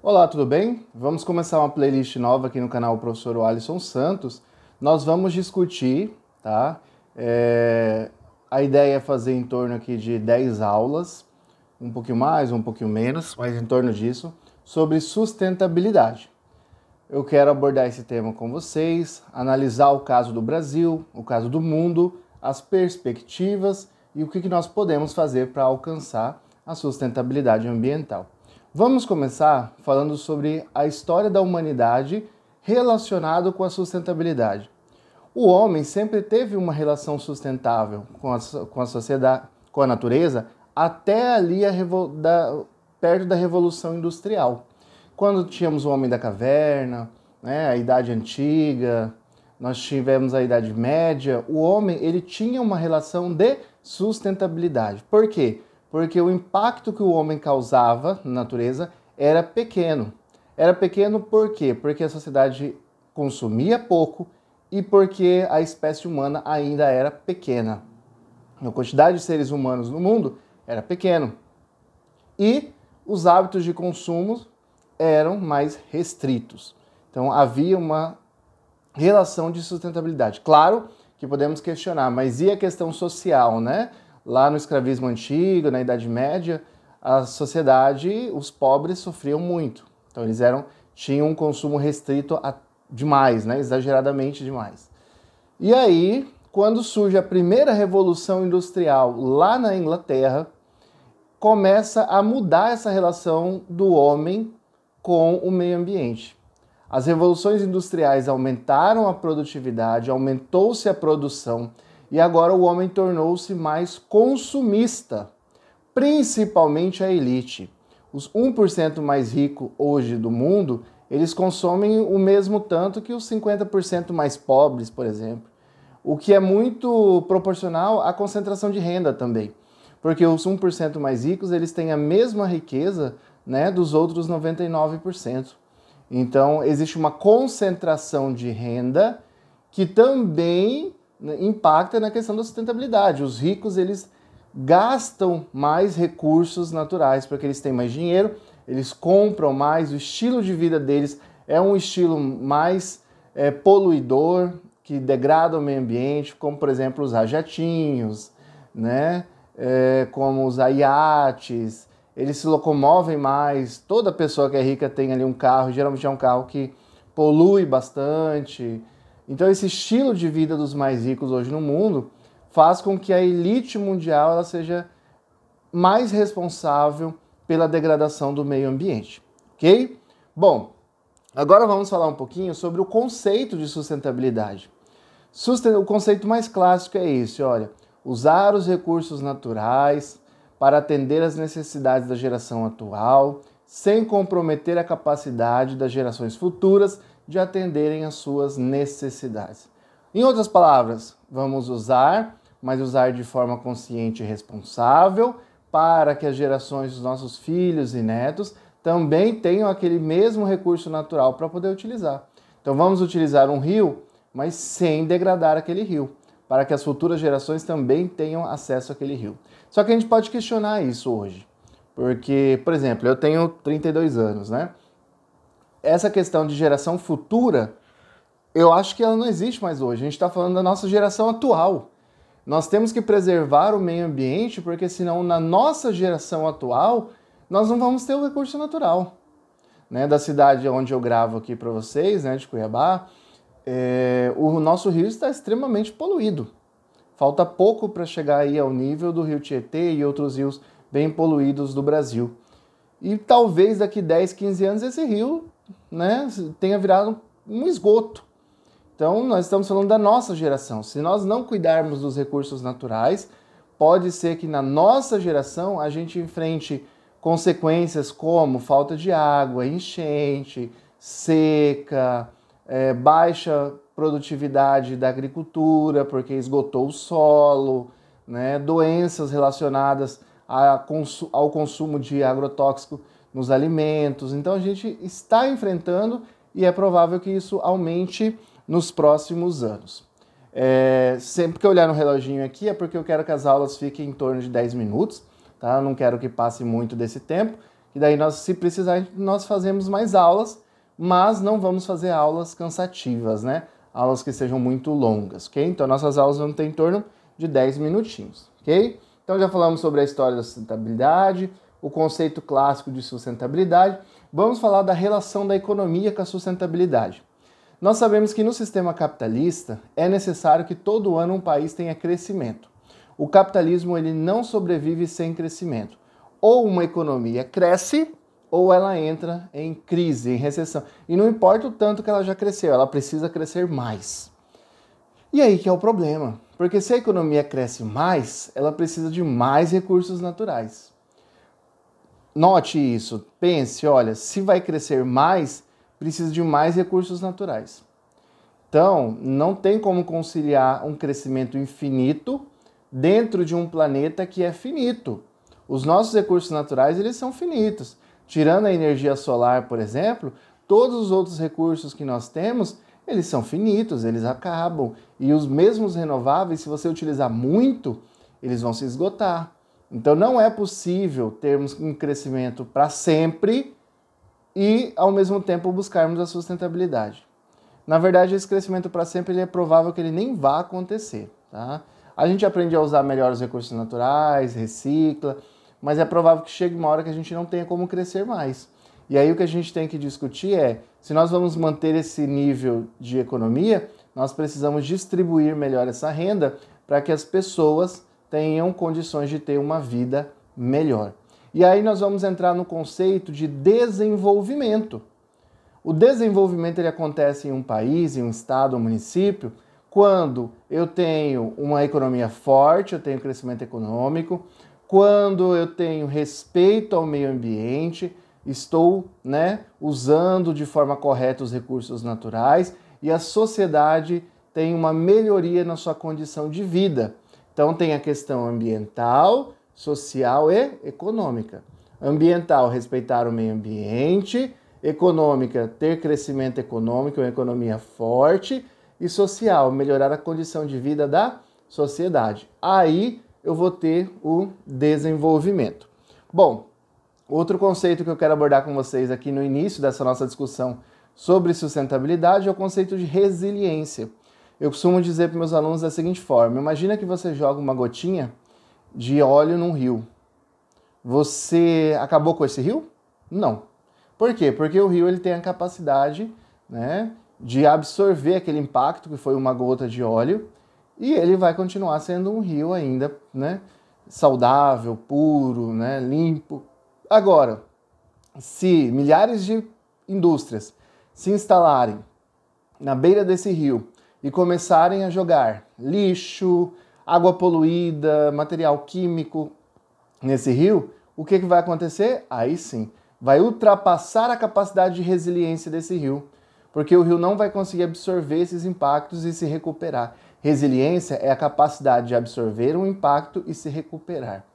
Olá, tudo bem? Vamos começar uma playlist nova aqui no canal Professor Alisson Santos. Nós vamos discutir, tá? A ideia é fazer em torno aqui de 10 aulas, um pouquinho mais, um pouquinho menos, mas em torno disso, sobre sustentabilidade. Eu quero abordar esse tema com vocês, analisar o caso do Brasil, o caso do mundo, as perspectivas e o que nós podemos fazer para alcançar a sustentabilidade ambiental. Vamos começar falando sobre a história da humanidade relacionado com a sustentabilidade. O homem sempre teve uma relação sustentável com a sociedade, com a natureza, até ali perto da Revolução Industrial. Quando tínhamos o homem da caverna, a Idade Antiga, nós tivemos a Idade Média, o homem ele tinha uma relação de sustentabilidade. Por quê? Porque o impacto que o homem causava na natureza era pequeno. Era pequeno por quê? Porque a sociedade consumia pouco e porque a espécie humana ainda era pequena. A quantidade de seres humanos no mundo era pequeno. E os hábitos de consumo eram mais restritos. Então havia uma relação de sustentabilidade. Claro que podemos questionar, mas e a questão social, né? Lá no escravismo antigo, na Idade Média, a sociedade, os pobres sofriam muito. Então eles tinham um consumo restrito demais, né? Exageradamente demais. E aí, quando surge a primeira revolução industrial lá na Inglaterra, começa a mudar essa relação do homem com o meio ambiente. As revoluções industriais aumentaram a produtividade, aumentou-se a produção e agora o homem tornou-se mais consumista, principalmente a elite. Os 1% mais ricos hoje do mundo, eles consomem o mesmo tanto que os 50% mais pobres, por exemplo, o que é muito proporcional à concentração de renda também, porque os 1% mais ricos, eles têm a mesma riqueza, né, dos outros 99%. Então, existe uma concentração de renda que também impacta na questão da sustentabilidade. Os ricos, eles gastam mais recursos naturais, porque eles têm mais dinheiro, eles compram mais, o estilo de vida deles é um estilo mais poluidor, que degrada o meio ambiente, como, por exemplo, usar jatinhos, né? Como usar iates, eles se locomovem mais. Toda pessoa que é rica tem ali um carro, geralmente é um carro que polui bastante. Então esse estilo de vida dos mais ricos hoje no mundo faz com que a elite mundial ela seja mais responsável pela degradação do meio ambiente, ok? Bom, agora vamos falar um pouquinho sobre o conceito de sustentabilidade. O conceito mais clássico é esse, olha, usar os recursos naturais para atender às necessidades da geração atual, sem comprometer a capacidade das gerações futuras de atenderem às suas necessidades. Em outras palavras, vamos usar, mas usar de forma consciente e responsável, para que as gerações dos nossos filhos e netos também tenham aquele mesmo recurso natural para poder utilizar. Então vamos utilizar um rio, mas sem degradar aquele rio, para que as futuras gerações também tenham acesso àquele rio. Só que a gente pode questionar isso hoje, porque, por exemplo, eu tenho 32 anos, né? Essa questão de geração futura, eu acho que ela não existe mais hoje. A gente está falando da nossa geração atual. Nós temos que preservar o meio ambiente, porque senão na nossa geração atual, nós não vamos ter o recurso natural. Né? Da cidade onde eu gravo aqui para vocês, né, de Cuiabá, o nosso rio está extremamente poluído. Falta pouco para chegar aí ao nível do rio Tietê e outros rios bem poluídos do Brasil. E talvez daqui 10, 15 anos esse rio, né, tenha virado um esgoto. Então nós estamos falando da nossa geração. Se nós não cuidarmos dos recursos naturais, pode ser que na nossa geração a gente enfrente consequências como falta de água, enchente, seca, baixa produtividade da agricultura, porque esgotou o solo, né? Doenças relacionadas ao consumo de agrotóxico nos alimentos. Então a gente está enfrentando e é provável que isso aumente nos próximos anos. Sempre que eu olhar no reloginho aqui é porque eu quero que as aulas fiquem em torno de 10 minutos, tá? Eu não quero que passe muito desse tempo. que daí nós, se precisar, nós fazemos mais aulas, mas não vamos fazer aulas cansativas, né? Aulas que sejam muito longas, ok? Então nossas aulas vão ter em torno de 10 minutinhos, ok? Então já falamos sobre a história da sustentabilidade, o conceito clássico de sustentabilidade. Vamos falar da relação da economia com a sustentabilidade. Nós sabemos que no sistema capitalista é necessário que todo ano um país tenha crescimento. O capitalismo ele não sobrevive sem crescimento. Ou uma economia cresce ou ela entra em crise, em recessão. E não importa o tanto que ela já cresceu, ela precisa crescer mais. E aí que é o problema, porque se a economia cresce mais, ela precisa de mais recursos naturais. Note isso, pense, olha, se vai crescer mais, precisa de mais recursos naturais. Então, não tem como conciliar um crescimento infinito dentro de um planeta que é finito. Os nossos recursos naturais, eles são finitos. Tirando a energia solar, por exemplo, todos os outros recursos que nós temos, eles são finitos, eles acabam. E os mesmos renováveis, se você utilizar muito, eles vão se esgotar. Então não é possível termos um crescimento para sempre e, ao mesmo tempo, buscarmos a sustentabilidade. Na verdade, esse crescimento para sempre ele é provável que ele nem vá acontecer. Tá? A gente aprende a usar melhor os recursos naturais, recicla, mas é provável que chegue uma hora que a gente não tenha como crescer mais. E aí o que a gente tem que discutir é, se nós vamos manter esse nível de economia, nós precisamos distribuir melhor essa renda para que as pessoas tenham condições de ter uma vida melhor. E aí nós vamos entrar no conceito de desenvolvimento. O desenvolvimento ele acontece em um país, em um estado, um município, quando eu tenho uma economia forte, eu tenho crescimento econômico, quando eu tenho respeito ao meio ambiente, estou usando de forma correta os recursos naturais e a sociedade tem uma melhoria na sua condição de vida. Então tem a questão ambiental, social e econômica. Ambiental, respeitar o meio ambiente. Econômica, ter crescimento econômico, uma economia forte. E social, melhorar a condição de vida da sociedade. Aí eu vou ter o desenvolvimento. Bom, outro conceito que eu quero abordar com vocês aqui no início dessa nossa discussão sobre sustentabilidade é o conceito de resiliência. Eu costumo dizer para meus alunos da seguinte forma: imagina que você joga uma gotinha de óleo num rio. Você acabou com esse rio? Não. Por quê? Porque o rio ele tem a capacidade de absorver aquele impacto que foi uma gota de óleo e ele vai continuar sendo um rio ainda saudável, puro, limpo. Agora, se milhares de indústrias se instalarem na beira desse rio e começarem a jogar lixo, água poluída, material químico nesse rio, o que vai acontecer? Aí sim, vai ultrapassar a capacidade de resiliência desse rio, porque o rio não vai conseguir absorver esses impactos e se recuperar. Resiliência é a capacidade de absorver um impacto e se recuperar.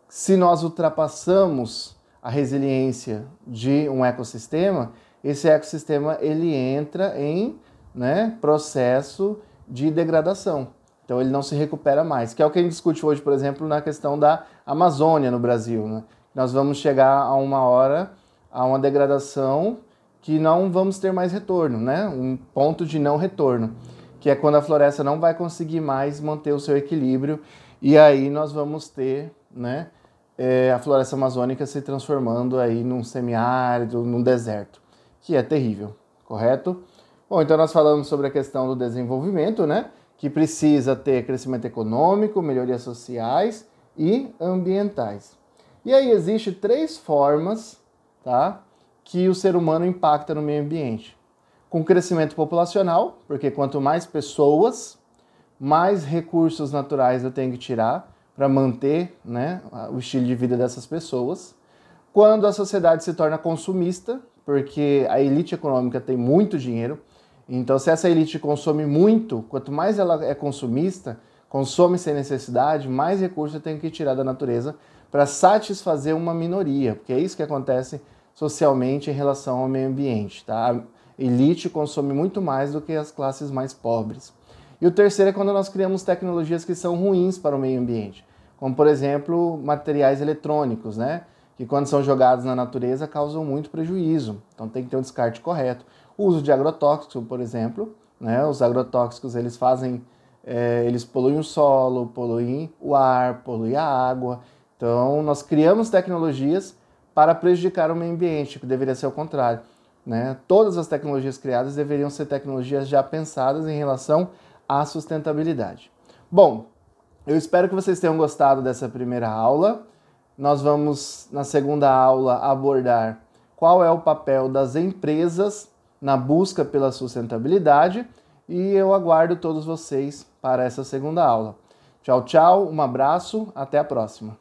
Se nós ultrapassamos a resiliência de um ecossistema, esse ecossistema ele entra em processo de degradação. Então ele não se recupera mais, que é o que a gente discute hoje, por exemplo, na questão da Amazônia no Brasil. Nós vamos chegar a uma hora, a uma degradação que não vamos ter mais retorno, um ponto de não retorno, que é quando a floresta não vai conseguir mais manter o seu equilíbrio e aí nós vamos ter a floresta amazônica se transformando aí num semiárido, num deserto, que é terrível, correto? Bom, então nós falamos sobre a questão do desenvolvimento, que precisa ter crescimento econômico, melhorias sociais e ambientais. E aí existem 3 formas, que o ser humano impacta no meio ambiente. Com crescimento populacional, porque quanto mais pessoas, mais recursos naturais eu tenho que tirar para manter o estilo de vida dessas pessoas. Quando a sociedade se torna consumista, porque a elite econômica tem muito dinheiro, então se essa elite consome muito, quanto mais ela é consumista, consome sem necessidade, mais recursos eu tenho que tirar da natureza para satisfazer uma minoria, porque é isso que acontece socialmente em relação ao meio ambiente. A elite consome muito mais do que as classes mais pobres. E o terceiro é quando nós criamos tecnologias que são ruins para o meio ambiente, como por exemplo materiais eletrônicos, que que quando são jogados na natureza causam muito prejuízo. Então tem que ter um descarte correto. O uso de agrotóxicos, por exemplo, né? Os agrotóxicos eles poluem o solo, poluem o ar, poluem a água. Então nós criamos tecnologias para prejudicar o meio ambiente, que deveria ser o contrário, né? Todas as tecnologias criadas deveriam ser tecnologias já pensadas em relação à sustentabilidade. Bom, eu espero que vocês tenham gostado dessa primeira aula. Nós vamos, na segunda aula, abordar qual é o papel das empresas na busca pela sustentabilidade e eu aguardo todos vocês para essa segunda aula. Tchau, tchau, um abraço, até a próxima.